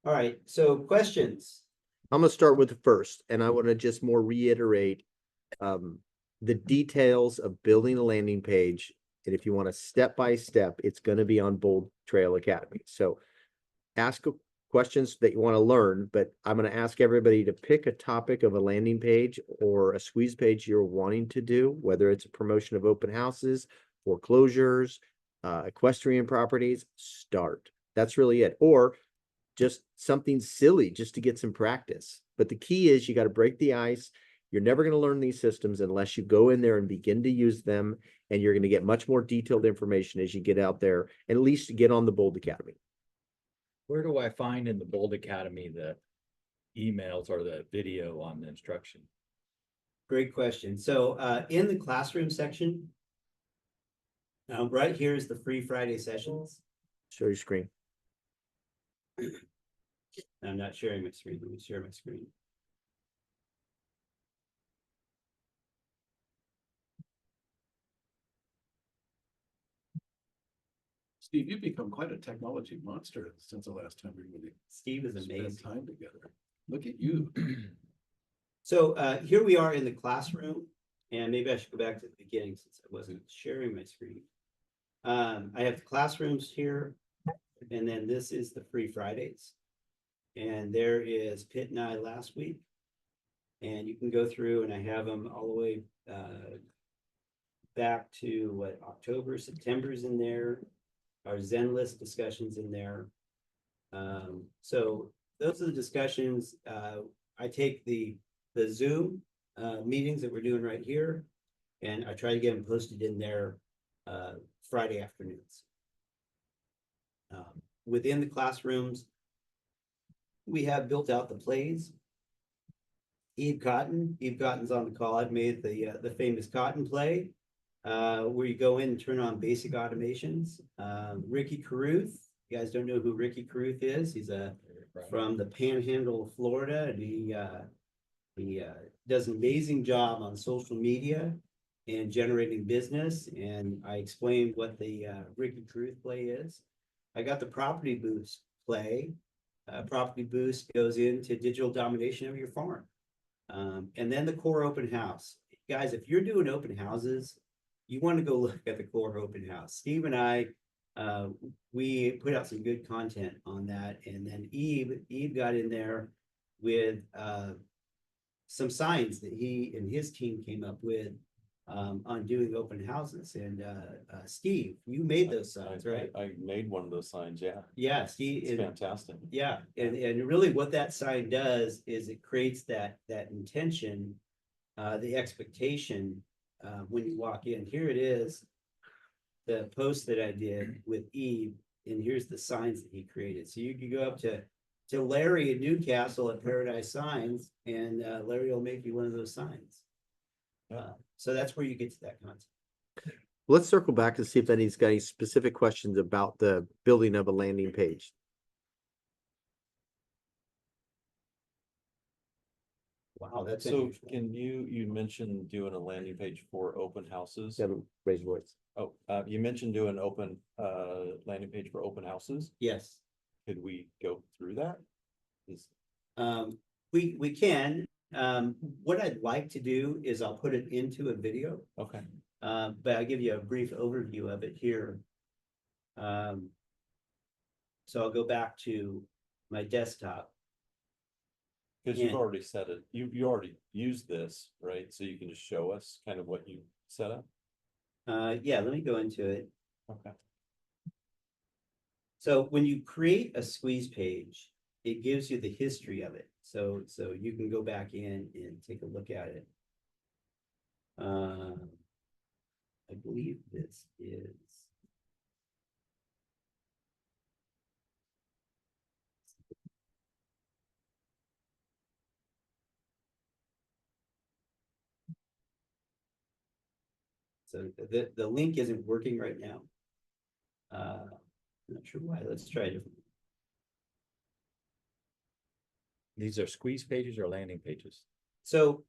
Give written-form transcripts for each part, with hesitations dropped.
All right, so questions. I'm gonna start with the first, and I want to just more reiterate the details of building a landing page. And if you want a step by step, it's going to be on Bold Trail Academy. So ask questions that you want to learn, but I'm going to ask everybody to pick a topic of a landing page or a squeeze page you're wanting to do, whether it's a promotion of open houses, foreclosures, equestrian properties. Start. That's really it. Or just something silly just to get some practice. But the key is you got to break the ice. You're never going to learn these systems unless you go in there and begin to use them. And you're going to get much more detailed information as you get out there and at least get on the Bold Academy. Where do I find in the Bold Academy the emails or the video on the instruction? Great question. So in the classroom section, right here is the free Friday sessions. Show your screen. I'm not sharing my screen. Let me share my screen. Steve, you've become quite a technology monster since the last time we really Steve is spent amazing. time together. Look at you. So here we are in the classroom, and maybe I should go back to the beginning since I wasn't sharing my screen. I have the classrooms here, and then this is the free Fridays. And there is Pitt and I last week. And you can go through, and I have them all the way back to what, October, September's in there. Our Zen list discussions in there. So those are the discussions. I take the Zoom meetings that we're doing right here, and I try to get them posted in there Friday afternoons. Within the classrooms, we have built out the plays. Eve Cotton's on the call. I've made the famous Cotton play, where you go in and turn on basic automations. Ricky Caruth, you guys don't know who Ricky Caruth is. He's from the Panhandle of Florida, and he does an amazing job on social media and generating business. And I explained what the Ricky Caruth play is. I got the Property Boost play. Property Boost goes into digital domination of your farm. And then the core open house. Guys, if you're doing open houses, you want to go look at the core open house. Steve and I, we put out some good content on that. And then Eve got in there with some signs that he and his team came up with on doing open houses. And Steve, you made those signs, right? I made one of those signs, yeah. Yeah, Steve. It's fantastic. Yeah, and really what that sign does is it creates that intention, the expectation when you walk in. Here it is, the post that I did with Eve, and here's the signs that he created. So you can go up to Larry in Newcastle at Paradise Signs, and Larry will make you one of those signs. So that's where you get to that concept. Let's circle back and see if anybody's got any specific questions about the building of a landing page. Wow, that's So unusual. can you mentioned doing a landing page for open houses? Yeah, raise your voice. Oh, you mentioned doing open landing page for open houses. Yes. Could we go through that? We can. What I'd like to do is I'll put it into a video. Okay. But I'll give you a brief overview of it here. So I'll go back to my desktop. Because you've already set it, you already used this, right? So you can just show us kind of what you set up. Yeah, let me go into it. Okay. So when you create a squeeze page, it gives you the history of it. So you can go back in and take a look at it. I believe this is. So the link isn't working right now. I'm not sure why. Let's try it. These are squeeze pages or landing pages? So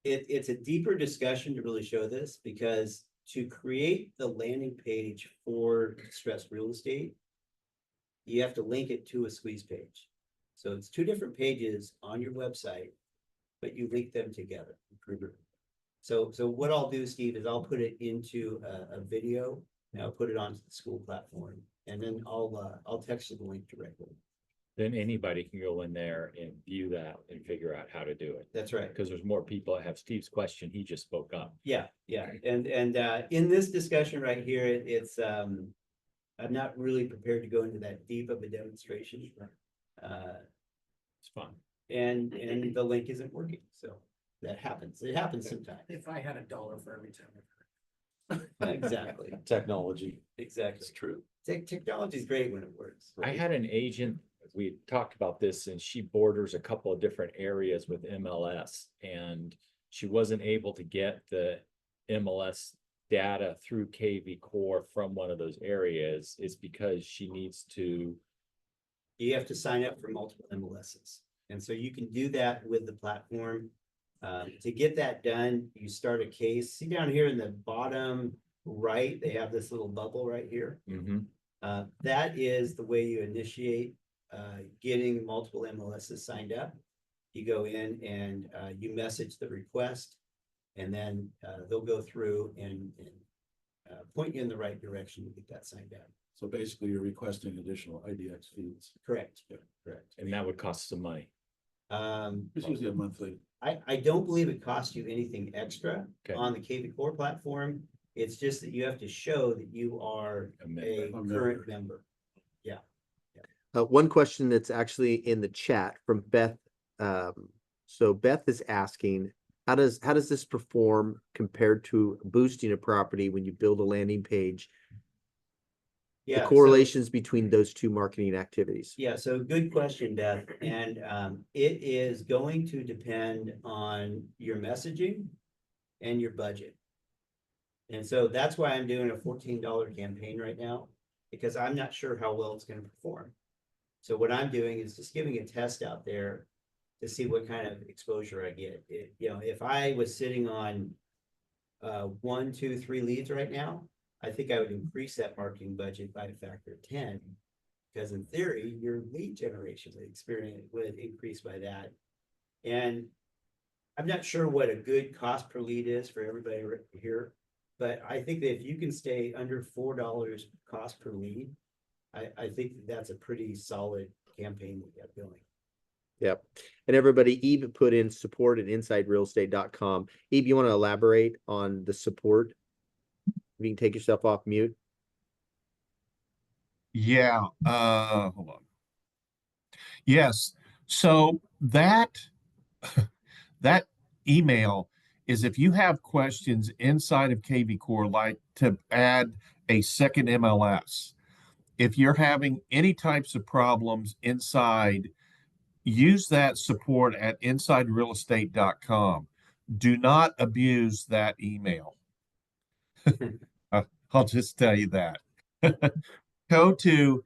it's a deeper discussion to really show this, because to create the landing page for distressed real estate, you have to link it to a squeeze page. So it's two different pages on your website, but you link them together. So what I'll do, Steve, is I'll put it into a video and I'll put it onto the school platform. And then I'll text you the link directly. Then anybody can go in there and view that and figure out how to do it. That's right. Because there's more people that have Steve's question. He just spoke up. Yeah, yeah. And in this discussion right here, it's I'm not really prepared to go into that deep of a demonstration. It's fun. And the link isn't working, so that happens. It happens sometimes. If I had $1 for every time. Exactly, Technology, exactly. it's true. Technology is great when it works. I had an agent, we talked about this, and she borders a couple of different areas with MLS, and she wasn't able to get the MLS data through KV Core from one of those areas. It's because she needs to, You have to sign up for multiple MLSs. And so you can do that with the platform. To get that done, you start a case. See down here in the bottom right, they have this little bubble right here. That is the way you initiate getting multiple MLSs signed up. You go in and you message the request, and then they'll go through and point you in the right direction to get that signed up. So basically you're requesting additional IDX feeds. Correct, correct. and that would cost some money. It's usually a monthly. I don't believe it costs you anything extra Okay. on the KV Core platform. It's just that you have to show that you are A member. a A current member. One question that's actually in the chat from Beth. So Beth is asking, how does this perform compared to boosting a property when you build a landing page? The Yeah. correlations between those two marketing activities. Yeah, so good question, Beth. And it is going to depend on your messaging and your budget. And so that's why I'm doing a $14 campaign right now, because I'm not sure how well it's going to perform. So what I'm doing is just giving a test out there to see what kind of exposure I get. If I was sitting on 1, 2, 3 leads right now, I think I would increase that marketing budget by a factor of 10, because in theory, your lead generation experience would increase by that. And I'm not sure what a good cost per lead is for everybody right here, but I think that if you can stay under $4 cost per lead, I think that's a pretty solid campaign that you have going. Yep. And everybody, Eve put in support at insiderealestate.com. Eve, you want to elaborate on the support? You can take yourself off mute. Yeah, hold on. Yes, so that that email is if you have questions inside of KV Core, like to add a second MLS, if you're having any types of problems inside, use that support at insiderealestate.com. Do not abuse that email. I'll just tell you that. Go to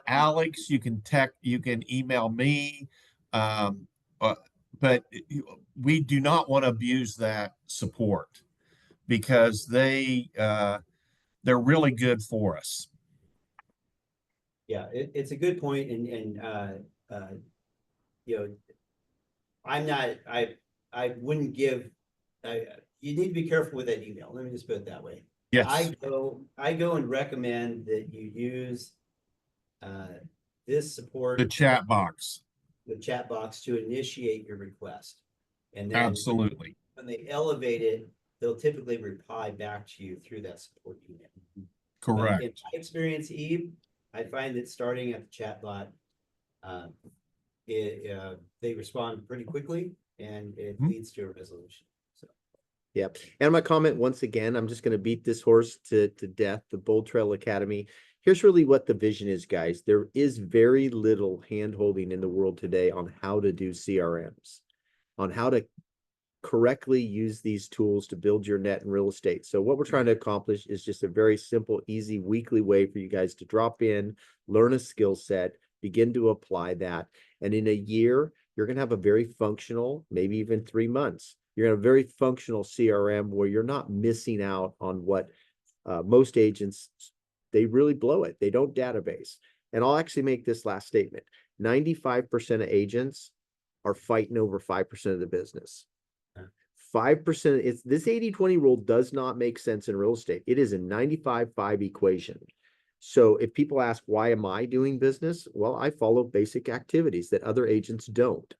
Alex. You can email me, but we do not want to abuse that support because they're really good for us. Yeah, it's a good point, and I wouldn't give. You need to be careful with that email. Let me just put it that way. Yes. I go and recommend that you use this support, The chat box. the chat box, to initiate your request. And then Absolutely. when they elevate it, they'll typically reply back to you through that support email. Correct. In my experience, Eve, I find that starting at the chat bot, they respond pretty quickly, and it leads to a resolution. Yep. And my comment, once again, I'm just going to beat this horse to death, the BoldTrail Academy. Here's really what the vision is, guys. There is very little hand-holding in the world today on how to do CRMs, on how to correctly use these tools to build your net in real estate. So what we're trying to accomplish is just a very simple, easy, weekly way for you guys to drop in, learn a skill set, begin to apply that. And in a year, you're going to have a very functional, maybe even 3 months, you're going to have a very functional CRM where you're not missing out on what most agents, they really blow it. They don't database. And I'll actually make this last statement. 95% of agents are fighting over 5% of the business. 5%, it's this 80-20 rule does not make sense in real estate. It is a 95-5 equation. So if people ask, why am I doing business? Well, I follow basic activities that other agents don't.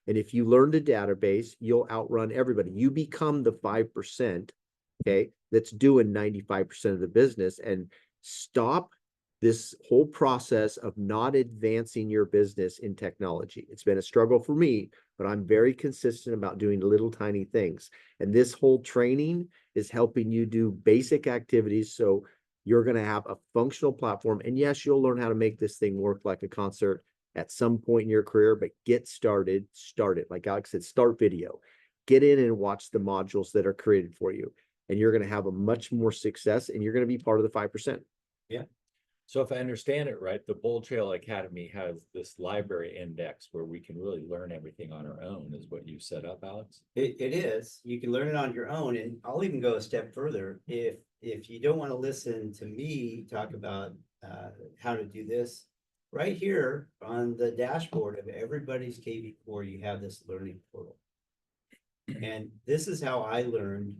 And if you learn the database, you'll outrun everybody. You become the 5%, okay, that's doing 95% of the business, and stop this whole process of not advancing your business in technology. It's been a struggle for me, but I'm very consistent about doing little tiny things. And this whole training is helping you do basic activities. So you're going to have a functional platform. And yes, you'll learn how to make this thing work like a concert at some point in your career, but get started, start it. Like Alex said, start video, get in and watch the modules that are created for you. And you're going to have a much more success, and you're going to be part of the 5%. Yeah. So if I understand it right, the BoldTrail Academy has this library index where we can really learn everything on our own, is what you set up, Alex? It is. You can learn it on your own, and I'll even go a step further. If you don't want to listen to me talk about how to do this, right here on the dashboard of everybody's KV Core, you have this learning portal. And this is how I learned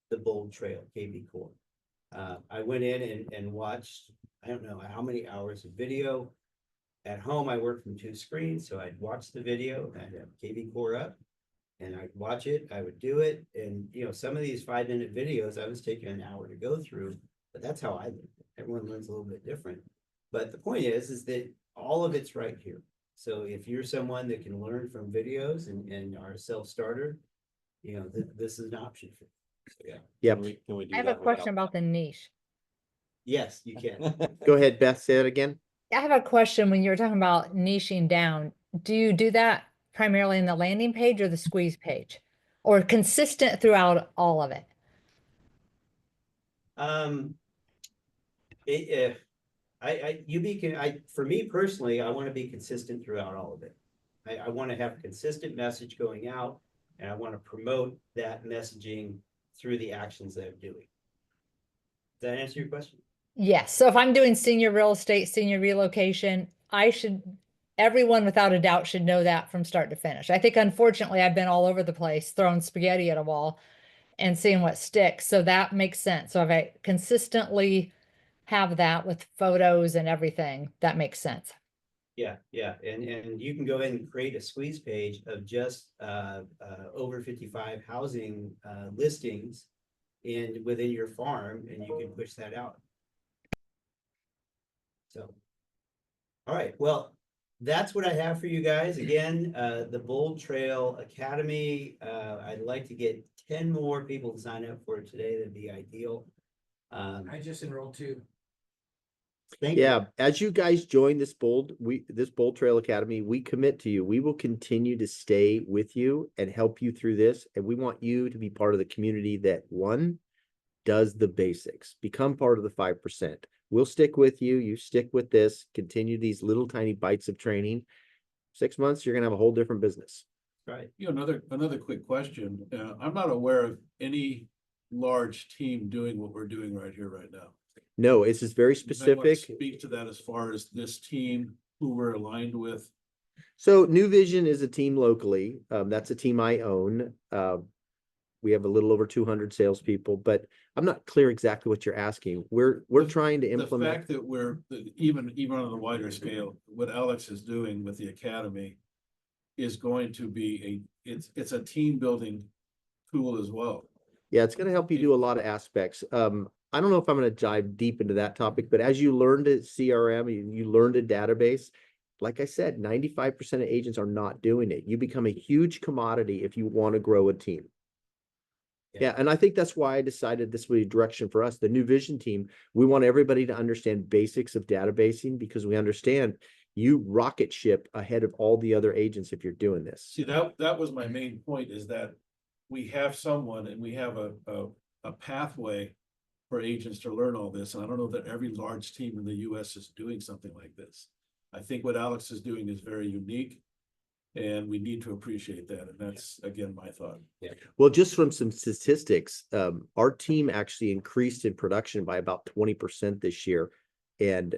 the BoldTrail KV Core. I went in and watched, I don't know how many hours of video. At home, I work from 2 screens, so I'd watch the video, I'd have KV Core up, and I'd watch it, I would do it. And, you know, some of these 5-minute videos, I was taking an hour to go through, but that's how I learned. Everyone learns a little bit different. But the point is that all of it's right here. So if you're someone that can learn from videos and are a self-starter, you know, this is an option for you. So, yeah. Yep. Can we do I have a that question without- about the niche. Yes, you can. Go ahead, Beth, say it again. I have a question when you were talking about niching down. Do you do that primarily in the landing page or the squeeze page? Or consistent throughout all of it? For me personally, I want to be consistent throughout all of it. I want to have a consistent message going out, and I want to promote that messaging through the actions that I'm doing. Does that answer your question? Yes. So if I'm doing senior real estate, senior relocation, everyone without a doubt should know that from start to finish. I think unfortunately I've been all over the place throwing spaghetti at a wall and seeing what sticks. So that makes sense. So if I consistently have that with photos and everything, that makes sense. Yeah, and you can go in and create a squeeze page of just over 55 housing listings within your farm, and you can push that out. So, all right, well, that's what I have for you guys. Again, the BoldTrail Academy. I'd like to get 10 more people to sign up for it today. That'd be ideal. I just enrolled too. Thank you. Yeah, as you guys join this BoldTrail Academy, we commit to you. We will continue to stay with you and help you through this. And we want you to be part of the community that, one, does the basics. Become part of the 5%. We'll stick with you. You stick with this. Continue these little tiny bites of training. 6 months, you're gonna have a whole different business. Right. You know, another quick question. I'm not aware of any large team doing what we're doing right here, right now. No, it's just very You might want to specific. Speak to that as far as this team, who we're aligned with. So New Vision is a team locally. That's a team I own. We have a little over 200 salespeople, but I'm not clear exactly what you're asking. We're trying to The implement. fact that even on a wider scale, what Alex is doing with the academy is going to be it's a team building tool as well. Yeah, it's going to help you do a lot of aspects. I don't know if I'm going to dive deep into that topic, but as you learned at CRM, you learned a database. Like I said, 95% of agents are not doing it. You become a huge commodity if you want to grow a team. Yeah, and I think that's why I decided this would be a direction for us. The New Vision team, we want everybody to understand basics of databasing, because we understand you rocket ship ahead of all the other agents if you're doing this. See, that was my main point, is that we have someone and we have a pathway for agents to learn all this. And I don't know that every large team in the US is doing something like this. I think what Alex is doing is very unique, and we need to appreciate that. And that's, again, my thought. Well, just from some statistics, our team actually increased in production by about 20% this year. And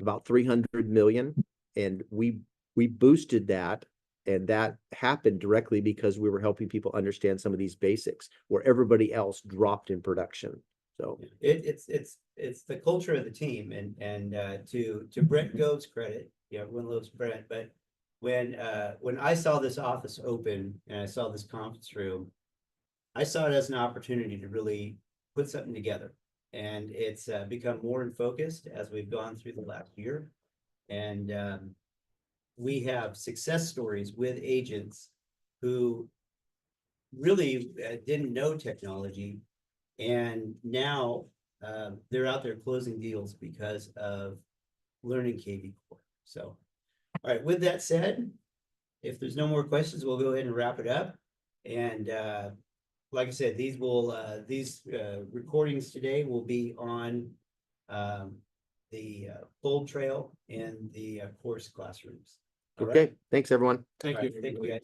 about 300 million. And we boosted that. And that happened directly because we were helping people understand some of these basics where everybody else dropped in production. So It's the culture of the team and to Brent Gove's credit, everyone loves Brent, but when I saw this office open and I saw this conference room, I saw it as an opportunity to really put something together. And it's become more in focused as we've gone through the last year. And we have success stories with agents who really didn't know technology. And now they're out there closing deals because of learning KV Core. So, all right, with that said, if there's no more questions, we'll go ahead and wrap it up. And like I said, these recordings today will be on the BoldTrail and the course classrooms. All right? okay, thanks everyone. Thank All you. right, thank you guys.